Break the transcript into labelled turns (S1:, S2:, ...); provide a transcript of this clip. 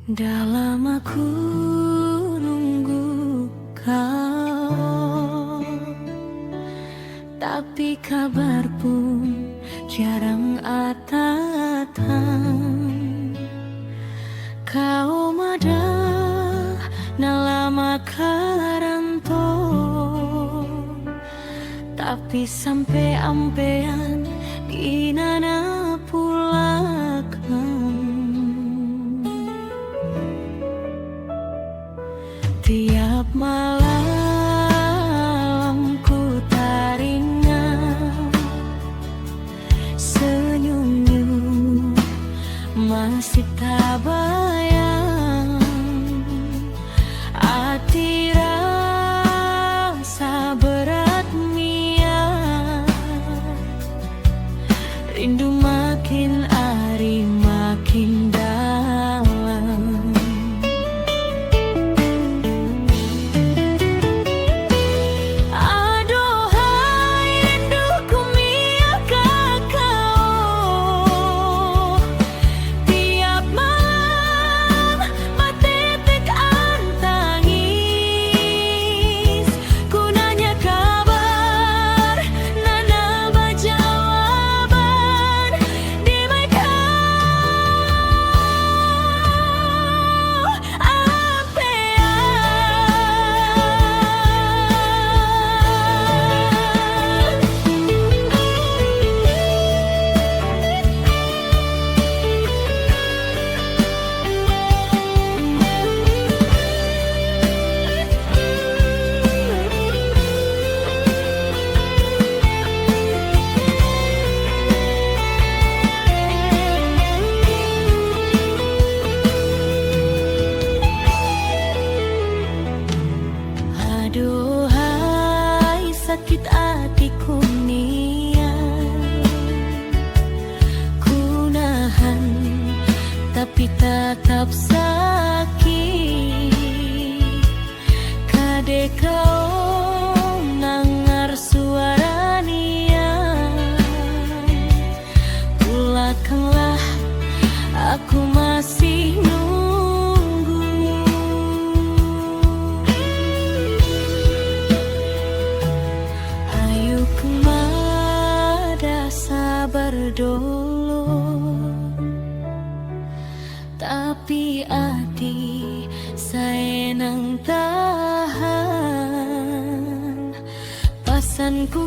S1: Dalam aku nunggu kau, tapi kabar pun jarang datang. Kau madah nalama karanto, tapi sampai ampean inana pulakan. Tiap malam ku taringan senyummu masih tak bayang. Hati rasa berat mian, rindu makin hari makin dalam. Aduhai sakit hatiku niat, ku nahan tapi tetap sakit. Kade kau nangar suara niat, pulangkanlah aku masih berdolo, tapi hati saya nang tahan. Pasanku